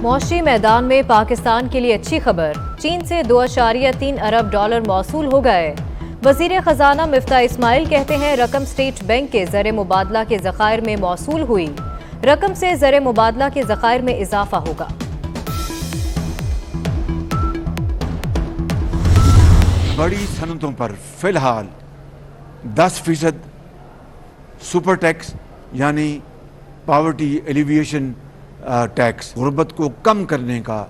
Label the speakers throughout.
Speaker 1: معاشی میدان میں پاکستان کے لیے اچھی خبر، چین سے $2.3 ارب موصول ہو گئے۔ وزیر خزانہ مفتاح اسماعیل کہتے ہیں رقم اسٹیٹ بینک کے زر مبادلہ کے ذخائر میں موصول ہوئی، رقم سے زر مبادلہ کے ذخائر میں اضافہ ہوگا۔
Speaker 2: بڑی صنعتوں پر فی الحال 10% سپر ٹیکس یعنی پاورٹی ایلیویشن ٹیکس، غربت کو کم کرنے کا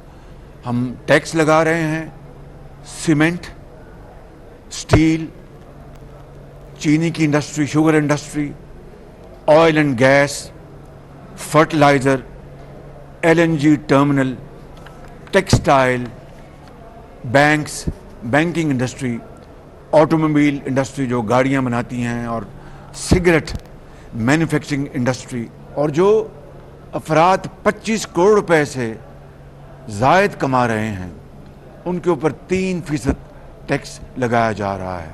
Speaker 2: ہم ٹیکس لگا رہے ہیں۔ سیمنٹ، سٹیل، چینی کی industry, sugar industry, oil and gas, fertiliser, LNG terminal, textile, banks, banking industry, automobile industry جو گاڑیاں بناتی ہیں، اور سگریٹ مینوفیکچرنگ انڈسٹری، اور جو افراد 25 کروڑ روپے سے زائد کما رہے ہیں ان کے اوپر 3% ٹیکس لگایا جا رہا ہے۔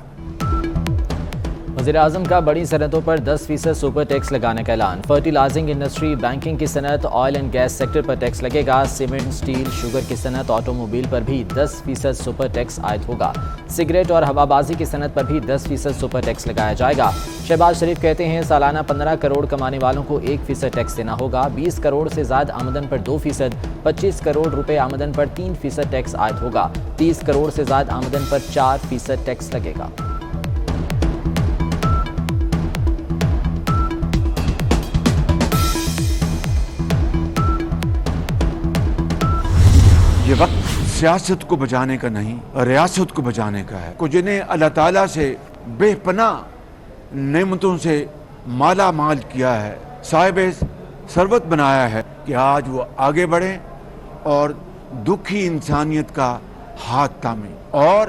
Speaker 3: وزیراعظم کا بڑی صنعتوں پر 10% سپر ٹیکس لگانے کا اعلان۔ فرٹیلائزنگ انڈسٹری، بینکنگ کی صنعت، آئل اینڈ گیس سیکٹر پر ٹیکس لگے گا۔ سیمنٹ، سٹیل، شوگر کی صنعت، آٹو موبائل پر بھی 10% سپر ٹیکس عائد ہوگا۔ سگریٹ اور ہوا بازی کی صنعت پر بھی 10% سپر ٹیکس لگایا جائے گا۔ شہباز شریف کہتے ہیں سالانہ 15 کروڑ کمانے والوں کو 1% ٹیکس دینا ہوگا۔ 20 کروڑ سے زائد آمدن پر 2%، 25 کروڑ روپے آمدن پر 3% ٹیکس عائد ہوگا۔ 30 کروڑ سے زائد آمدن پر 4% ٹیکس لگے گا۔
Speaker 2: یہ وقت سیاست کو بچانے کا نہیں، ریاست کو بچانے کا ہے۔ کو جنہیں اللہ تعالیٰ سے بے پناہ نعمتوں سے مالا مال کیا ہے، صاحب ثروت بنایا ہے، کہ آج وہ آگے بڑھیں اور دکھی انسانیت کا ہاتھ تھامیں، اور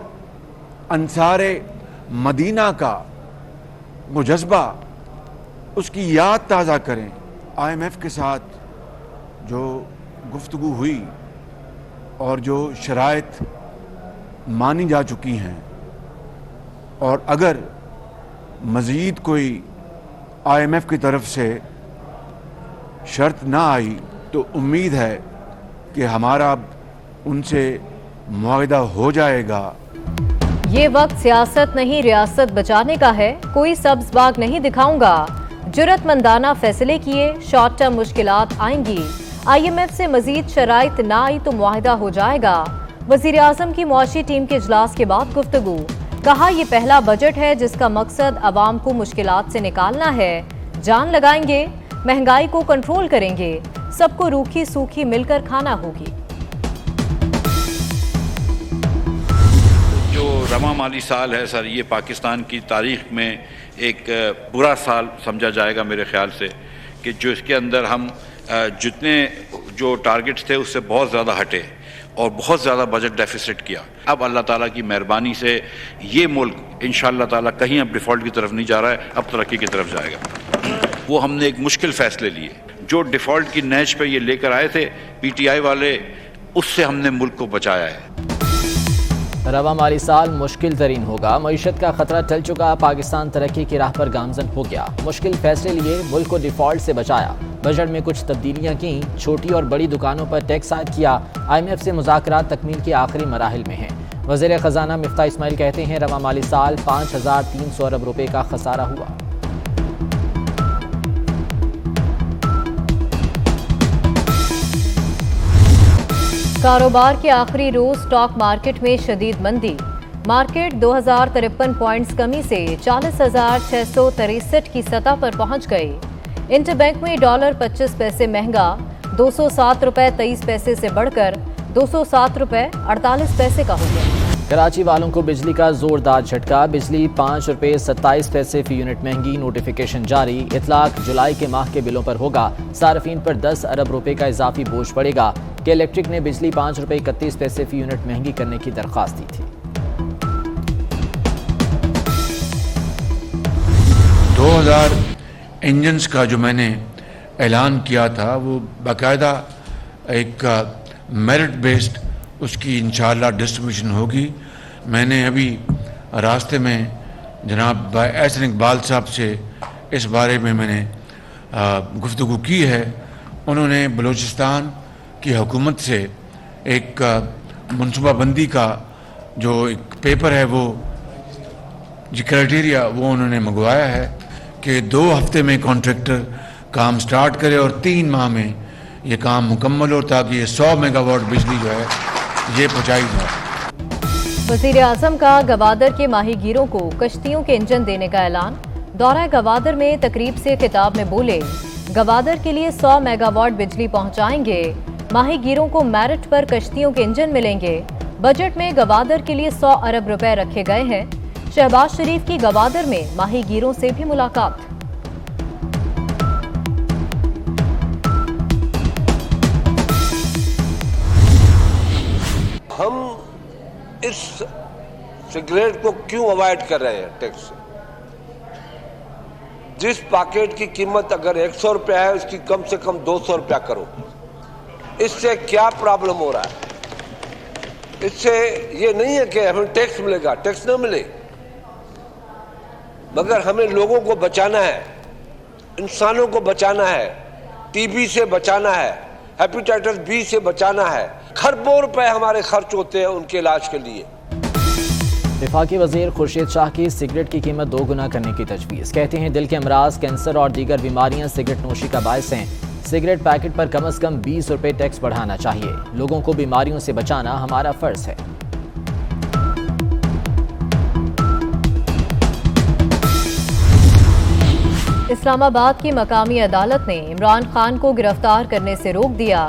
Speaker 2: انصار مدینہ کا وہ جذبہ، اس کی یاد تازہ کریں۔ IMF کے ساتھ جو گفتگو ہوئی اور جو شرائط مانی جا چکی ہیں، اور اگر مزید کوئی IMF کی طرف سے شرط نہ آئی تو امید ہے کہ ہمارا ان سے معاہدہ ہو جائے گا۔
Speaker 1: یہ وقت سیاست نہیں ریاست بچانے کا ہے، کوئی سبز باغ نہیں دکھاؤں گا، جرأت مندانہ فیصلے کیے، شارٹ ٹرم مشکلات آئیں گی، IMF سے مزید شرائط نہ آئی تو معاہدہ ہو جائے گا۔ وزیر اعظم کی معاشی ٹیم کے اجلاس کے بعد گفتگو، کہا یہ پہلا بجٹ ہے جس کا مقصد عوام کو مشکلات سے نکالنا ہے، جان لگائیں گے، مہنگائی کو کنٹرول کریں گے، سب کو روکھی سوکھی مل کر کھانا ہوگی۔
Speaker 4: جو رواں مالی سال ہے سر، یہ پاکستان کی تاریخ میں ایک برا سال سمجھا جائے گا میرے خیال سے، کہ جو اس کے اندر ہم جتنے جو ٹارگٹس تھے اس سے بہت زیادہ ہٹے اور بہت زیادہ بجٹ ڈیفیسٹ کیا۔ اب اللہ تعالیٰ کی مہربانی سے یہ ملک انشاءاللہ تعالیٰ کہیں اب ڈیفالٹ کی طرف نہیں جا رہا ہے، اب ترقی کی طرف جائے گا۔ وہ ہم نے ایک مشکل فیصلے لیے، جو ڈیفالٹ کی نیچ پہ یہ لے کر آئے تھے PTI والے، اس سے ہم نے ملک کو بچایا ہے۔
Speaker 3: رواں مالی سال مشکل ترین ہوگا، معیشت کا خطرہ ٹل چکا، پاکستان ترقی کی راہ پر گامزن ہو گیا، مشکل فیصلے لیے، ملک کو ڈیفالٹ سے بچایا، بجٹ میں کچھ تبدیلیاں کیں، چھوٹی اور بڑی دکانوں پر ٹیکس عائد کیا، IMF سے مذاکرات تکمیل کے آخری مراحل میں ہیں۔ وزیر خزانہ مفتاح اسماعیل کہتے ہیں رواں مالی سال 5300 ارب روپے کا خسارہ ہوا۔
Speaker 1: کاروبار کے آخری روز سٹاک مارکیٹ میں شدید مندی، مارکیٹ 2053 پوائنٹس کمی سے 40,663 کی سطح پر پہنچ گئی۔ انٹر بینک میں ڈالر 25 پیسے مہنگا، 207 روپے 23 پیسے سے بڑھ کر 207 روپے 48 پیسے کا ہو گیا۔
Speaker 3: کراچی والوں کو بجلی کا زوردار جھٹکا، بجلی 5 روپے 27 پیسے فی یونٹ مہنگی، نوٹیفیکیشن جاری، اطلاق جولائی کے ماہ کے بلوں پر ہوگا، صارفین پر 10 ارب روپے کا اضافی بوجھ پڑے گا۔ کہ الیکٹرک نے بجلی 5 روپے 31 پیسے فی یونٹ مہنگی کرنے کی درخواست دی تھی۔
Speaker 2: 2000 انجنز کا جو میں نے اعلان کیا تھا وہ باقاعدہ ایک میرٹ بیسڈ اس کی انشاءاللہ ڈسٹریبیوشن ہوگی۔ میں نے ابھی راستے میں جناب احسن اقبال صاحب سے اس بارے میں نے گفتگو کی ہے۔ انہوں نے بلوچستان की हुकूमत से एक मनसूबा बंदी का जो एक पेपर है वो जो क्राइटेरिया वो उन्होंने मंगवाया है कि 2 हफ्ते में कॉन्ट्रैक्टर काम स्टार्ट करे और 3 माह में ये काम मुकम्मल हो ताकि ये 100 मेगावाट बिजली जो है ये पहुँचाई जाए।
Speaker 1: वज़ीर आज़म का गवादर के माहीगीरों को कश्तियों के इंजन देने का ऐलान। दौरा गवादर में तकरीब से खिताब में बोले, गवादर के लिए 100 मेगावाट बिजली पहुंचाएंगे। माहीगीरों को मेरिट पर कश्तियों के इंजन मिलेंगे। बजट में गवादर के लिए 100 अरब रुपए रखे गए हैं। शहबाज शरीफ की गवादर में माहीगीरों से भी मुलाकात।
Speaker 5: हम इस सिगरेट को क्यों अवॉइड कर रहे हैं टैक्स से? जिस पैकेट की कीमत अगर 100 रुपया है उसकी कम से कम 200 रुपया करो। इससे क्या प्रॉब्लम हो रहा है? इससे ये नहीं है कि हमें टैक्स मिलेगा, टैक्स न मिले, मगर हमें लोगों को बचाना है, इंसानों को बचाना है, टीबी से बचाना है, हेपेटाइटिस बी से बचाना है। खरबों रुपए हमारे खर्च होते हैं उनके इलाज के लिए।
Speaker 3: वफाकी वज़ीर खुर्शीद शाह की सिगरेट की कीमत 2 गुना करने की तजवीज़। कहते हैं दिल के अमराज, कैंसर और दीगर बीमारियां सिगरेट नोशी का बायस हैं। सिगरेट पैकेट पर कम से कम 20 रुपए टैक्स बढ़ाना चाहिए। लोगों को बीमारियों से बचाना हमारा फर्ज है।
Speaker 1: इस्लामाबाद की मकामी अदालत ने इमरान खान को गिरफ्तार करने से रोक दिया।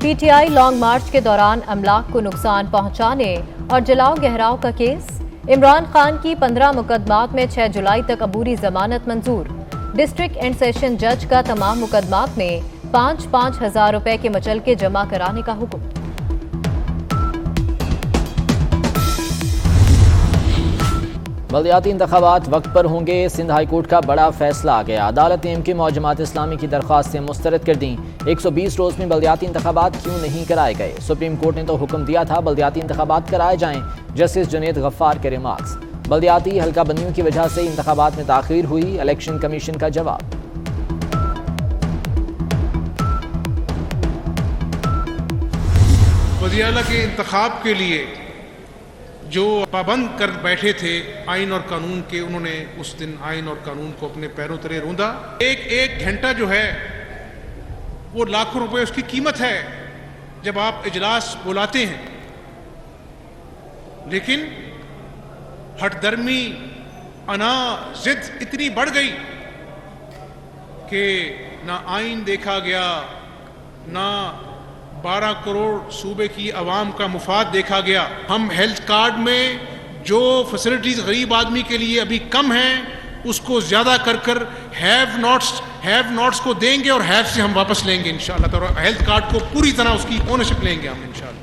Speaker 1: पीटीआई लॉन्ग मार्च के दौरान अमलाक को नुकसान पहुंचाने और जलाओ गहराव का केस। इमरान खान की 15 मुकदमात में 6 जुलाई तक अबूरी जमानत मंजूर। डिस्ट्रिक्ट एंड सेशन जज का तमाम मुकदमात में 5-5 हजार रुपए के मचलके जमा कराने का हुक्म।
Speaker 3: बल्दियाती इंतखाबात वक्त पर होंगे। सिंध हाई कोर्ट का बड़ा फैसला आ गया। अदालत ने एमके और जमात इस्लामी की दरख्वास्तें मुस्तरद कर दी। 120 रोज में बल्दियाती इंतखाबात क्यों नहीं कराए गए? सुप्रीम कोर्ट ने तो हुक्म दिया था बल्दियाती इंतखाबात कराए जाएं। जस्टिस जुनैद गफ्फार के रिमार्क्स। बल्दियाती हल्का बंदियों की वजह से इंतखाबात में ताखीर हुई। इलेक्शन कमीशन का जवाब।
Speaker 6: वज़ीर आला के इंतखाब के लिए जो पाबंद कर बैठे थे आइन और कानून के, उन्होंने उस दिन आइन और कानून को अपने पैरों तले रौंदा। एक घंटा जो है वो लाखों रुपए उसकी कीमत है जब आप इजलास बुलाते हैं, लेकिन हठधर्मी अना जिद इतनी बढ़ गई कि ना आइन देखा गया, ना 12 करोड़ सूबे की आवाम का मुफाद देखा गया। हम हेल्थ कार्ड में जो फैसिलिटीज गरीब आदमी के लिए अभी कम हैं उसको ज्यादा कर हैव नॉट्स को देंगे और हैव से हम वापस लेंगे इंशाल्लाह। तो हेल्थ कार्ड को पूरी तरह उसकी ओनरशिप लेंगे हम इंशाल्लाह।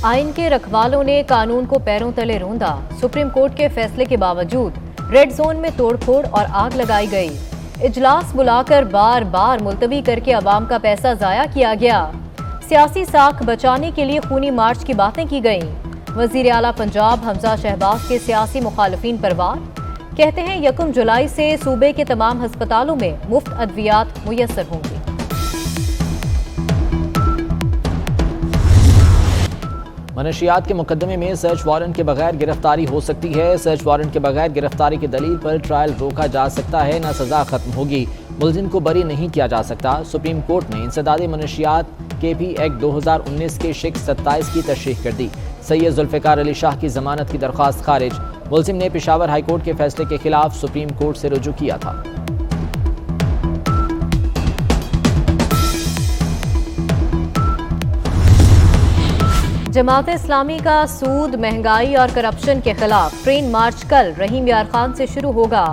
Speaker 1: आइन के रखवालों ने कानून को पैरों तले रौंदा। सुप्रीम कोर्ट के फैसले के बावजूद रेड जोन में तोड़फोड़ और आग लगाई गई। इजलास बुलाकर बार बार मुलतवी करके अवाम का पैसा जाया किया गया। सियासी साख बचाने के लिए खूनी मार्च की बातें की गईं। वजीर आला पंजाब हमजा शहबाज के सियासी मुखालफिन पर वार। कहते हैं 1 जुलाई से सूबे के तमाम हस्पतालों में मुफ्त अद्वियात मुयस्सर होंगी।
Speaker 3: मनशियात के मुकदमे में सर्च वारंट के बगैर गिरफ्तारी हो सकती है। सर्च वारंट के बगैर गिरफ्तारी की दलील पर ट्रायल रोका जा सकता है, न सजा खत्म होगी। मुलजिम को बरी नहीं किया जा सकता। सुप्रीम कोर्ट ने इंसदादी मनशियात KP एक्ट 2019 के शिक 27 की तशरीह कर दी। सैयद जुल्फ़िकार अली शाह की जमानत की दरख्वास्त खारिज। मुलजिम ने पेशावर हाई कोर्ट के फैसले के खिलाफ सुप्रीम कोर्ट से रुजू किया था।
Speaker 1: जमात इस्लामी का सूद, महंगाई और करप्शन के खिलाफ ट्रेन मार्च कल रहीम यार खान से शुरू होगा।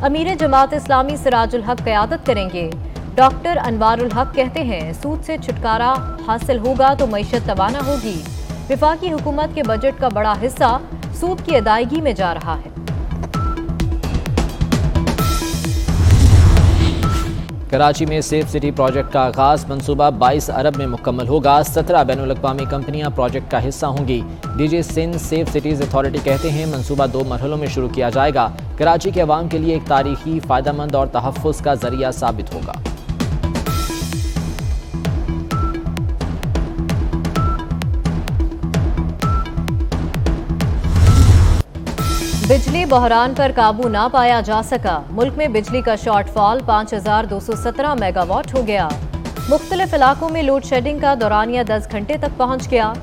Speaker 1: अमीर जमात इस्लामी सिराजुल हक क़यादत करेंगे। डॉक्टर अनवारुल हक कहते हैं सूद से छुटकारा हासिल होगा तो मईशत तवाना होगी। वफाकी हुकूमत के बजट का बड़ा हिस्सा सूद की अदायगी में जा रहा है।
Speaker 3: कराची में सेफ सिटी प्रोजेक्ट का आगाज मंसूबा 22 अरब में मुकम्मल होगा। 17 बैनुल-अक़वामी कंपनियां प्रोजेक्ट का हिस्सा होंगी। DG Sindh safe cities authority कहते हैं मंसूबा 2 मरहलों में शुरू किया जाएगा। कराची के अवाम के लिए एक तारीखी, फायदेमंद और तहफ़्फ़ुज़ का जरिया साबित होगा।
Speaker 1: बिजली बहरान पर काबू ना पाया जा सका। मुल्क में बिजली का शॉर्टफॉल 5217 मेगावाट हो गया। मुख्तलिफ इलाकों में लोड शेडिंग का दौरानिया 10 घंटे तक पहुंच गया।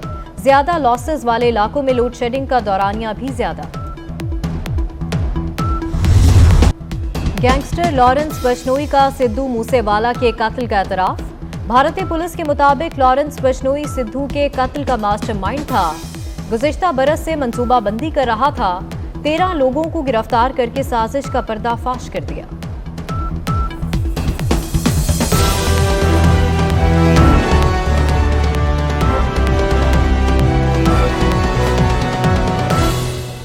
Speaker 1: ज्यादा लॉसेस वाले इलाकों में लोड शेडिंग का दौरानिया भी ज्यादा। गैंगस्टर लॉरेंस बिश्नोई का सिद्धू मूसेवाला के कत्ल का एतराफ। भारतीय पुलिस के मुताबिक लॉरेंस बिश्नोई सिद्धू के कत्ल का मास्टरमाइंड था। गुज़िश्ता बरस से मंसूबाबंदी कर रहा था। 13 लोगों को गिरफ्तार करके साजिश का पर्दाफाश कर दिया।